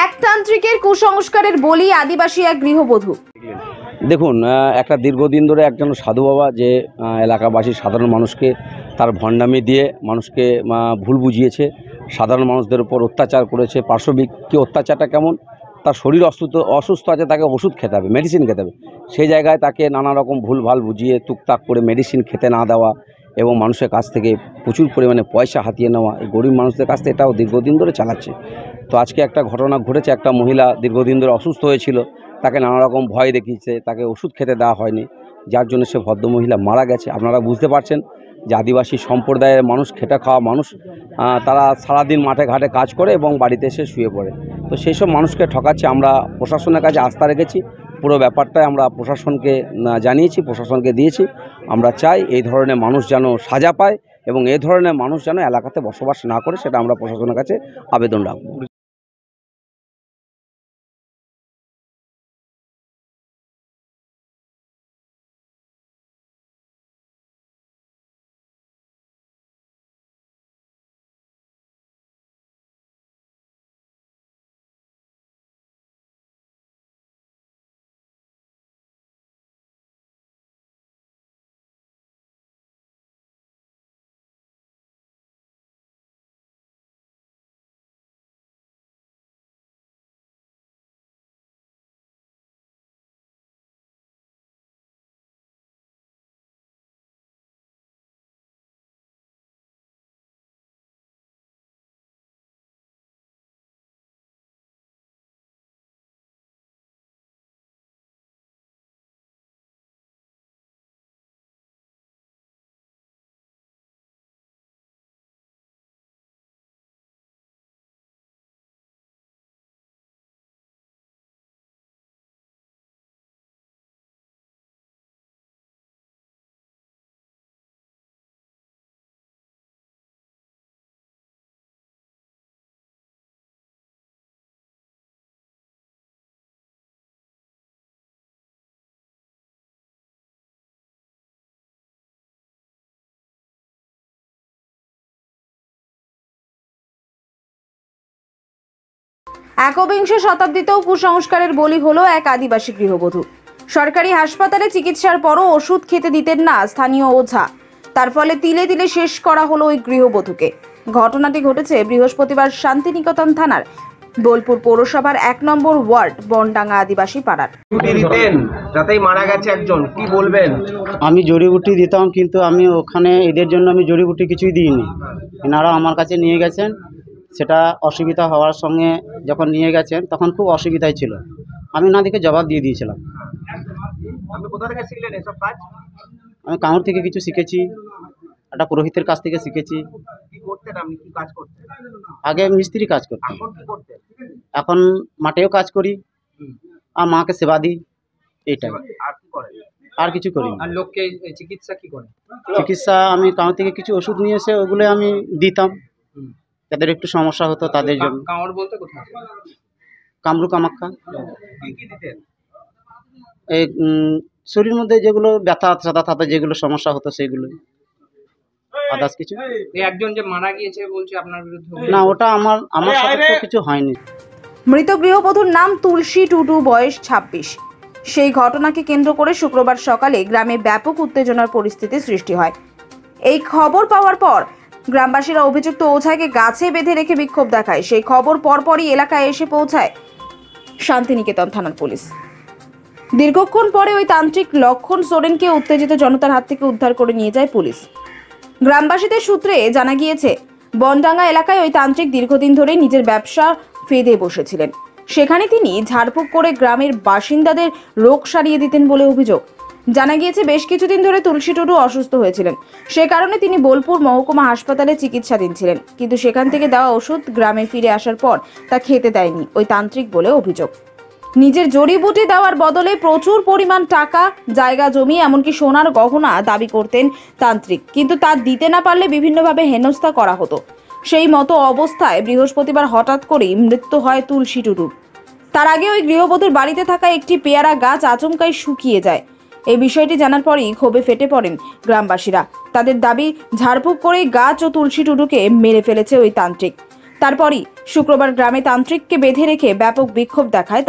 এক তান্ত্রিকের কুসংস্কারের বলি আদিবাসী এক গৃহবধূ। দেখুন, একটা দীর্ঘদিন ধরে একজন সাধু বাবা যে এলাকাবাসী সাধারণ মানুষকে তার ভণ্ডামি দিয়ে মানুষকে ভুল বুঝিয়েছে, সাধারণ মানুষদের উপর অত্যাচার করেছে। পার্শ্ববিক কি অত্যাচারটা কেমন, তার শরীর অসুস্থ আছে, তাকে ওষুধ খেতে হবে, মেডিসিন খেতে হবে। সেই জায়গায় তাকে নানা রকম ভুলভাল বুঝিয়ে টুকটাক করে মেডিসিন খেতে না দেওয়া এবং মানুষের কাছ থেকে প্রচুর পরিমাণে পয়সা হাতিয়ে নেওয়া, এই গরিব মানুষদের কাছ থেকে এটাও দীর্ঘদিন ধরে চালাচ্ছে। তো আজকে একটা ঘটনা ঘটেছে, একটা মহিলা দীর্ঘদিন ধরে অসুস্থ হয়েছিল, তাকে নানা রকম ভয় দেখিয়েছে, তাকে ওষুধ খেতে দেওয়া হয়নি, যার জন্য সে ভদ্রমহিলা মারা গেছে। আপনারা বুঝতে পারছেন যে আদিবাসী সম্প্রদায়ের মানুষ, খেটে খাওয়া মানুষ, তারা সারাদিন মাঠে ঘাটে কাজ করে এবং বাড়িতে এসে শুয়ে পড়ে। তো সেই সব মানুষকে ঠকাচ্ছে। আমরা প্রশাসনের কাছে আস্থা রেখেছি, পুরো ব্যাপারটাই আমরা প্রশাসনকে জানিয়েছি, প্রশাসনকে দিয়েছি। আমরা চাই এই ধরনের মানুষ যেন সাজা পায় এবং এই ধরনের মানুষ যেন এলাকাতে বসবাস না করে, সেটা আমরা প্রশাসনের কাছে আবেদন রাখবো। একবিংশ শতাব্দীতেও কুসংস্কারের বলি হলো এক আদিবাসী গৃহবধূ। সরকারি হাসপাতালে চিকিৎসার পরও ওষুধ খেতে দিতেন না স্থানীয় ওঝা, তার ফলে তিলে তিলে শেষ করা হলো ওই গৃহবধূকে। ঘটনাটি ঘটেছে বৃহস্পতিবার শান্তিনিকেতন থানার বোলপুর পৌরসভার 1 নম্বর ওয়ার্ড বনডাঙ্গা আদিবাসী পাড়ার। যাতেই মারা গেছে একজন, কি বলবেন? আমি জড়িবুটি দিতাম, কিন্তু আমি ওখানে এদের জন্য আমি জড়িবুটি কিছুই দিইনি। এনারা আমার কাছে নিয়ে গেছেন, সেটা অসুবিধা হওয়ার সঙ্গে যখন নিয়ে গেছেন তখন খুব অসুবিধায় ছিল, আমি না দেখে জবাব দিয়ে দিয়েছিলাম। আপনি কোথা থেকে শিখলেন এসব কাজ? আমি কাউর থেকে কিছু শিখেছি, একটা পুরোহিতের কাছ থেকে শিখেছি। কি করতেন আপনি, কি কাজ করতেন? আগে মিস্ত্রি কাজ করতাম, এখন কি করতেন? এখন মাঠেও কাজ করি আর মাকে সেবা দিই, এইটাই। আর কি করেন? আর কিছু করি না। আর লোককে চিকিৎসা কি করেন? চিকিৎসা আমি কাউর থেকে কিছু ওষুধ নিয়ে এসে ওগুলো আমি দিতাম, যাদের একটু সমস্যা হতো তাদের জন্য। কামড় বলতে কোথায়? কামরু কামাখ্যা। কি কি দিতেন? এই শরীরের মধ্যে যেগুলো ব্যথা সাথে যেগুলো সমস্যা হতো সেগুলো, আদার্স কিছু। এই একজন যে মারা গিয়েছে বলছে আপনার বিরুদ্ধে? না, ওটা আমার সাথে তো কিছু হয়নি। মৃত গৃহবধূর নাম তুলসী টুডু, বয়স 26। সেই ঘটনাকে কেন্দ্র করে শুক্রবার সকালে গ্রামে ব্যাপক উত্তেজনার পরিস্থিতি সৃষ্টি হয়। এই খবর পাওয়ার পর গ্রামবাসীরা অভিযুক্ত ওঝাকে গাছে বেঁধে রেখে বিক্ষোভ দেখায়। সেই খবর পরপরই এলাকায় এসে পৌঁছায় শান্তিনিকেতন থানার পুলিশ। দীর্ঘক্ষণ পরে ওই তান্ত্রিক লক্ষণ সোরেনকে উত্তেজিত জনতার হাত থেকে উদ্ধার করে নিয়ে যায় পুলিশ। গ্রামবাসীদের সূত্রে জানা গিয়েছে, বনডাঙ্গা এলাকায় ওই তান্ত্রিক দীর্ঘদিন ধরে নিজের ব্যবসা ফেদে বসেছিলেন। সেখানে তিনি ঝাড়ফুঁক করে গ্রামের বাসিন্দাদের রোগ সারিয়ে দিতেন বলে অভিযোগ। জানা গিয়েছে, বেশ কিছুদিন ধরে তুলসী টুডু অসুস্থ হয়েছিলেন, সে কারণে তিনি বোলপুর মহকুমা হাসপাতালে চিকিৎসাধীন ছিলেন। কিন্তু সেখান থেকে দেওয়া ওষুধ গ্রামে ফিরে আসার পর তা খেতে দেয়নি ওই তান্ত্রিক বলে অভিযোগ। নিজের জড়িবুটি দেওয়ার বদলে প্রচুর পরিমাণ টাকা, জায়গা জমি, এমনকি সোনার গহনা দাবি করতেন তান্ত্রিক, কিন্তু তা দিতে না পারলে বিভিন্নভাবে হেনস্থা করা হতো। সেই মতো অবস্থায় বৃহস্পতিবার হঠাৎ করেই মৃত্যু হয় তুলসী টুডুর। তার আগে ওই গৃহবধূর বাড়িতে থাকা একটি পেয়ারা গাছ আচমকাই শুকিয়ে যায়। এই বিষয়টি জানার পরই ক্ষোভে ফেটে পড়েন গ্রামবাসীরা। তাদের দাবি, ঝাড়ফুঁক করে গাছ ও তুলসী টুডুকে মেরে ফেলেছে ওই তান্ত্রিক। তারপরই শুক্রবার গ্রামে তান্ত্রিককে বেঁধে রেখে ব্যাপক বিক্ষোভ দেখায়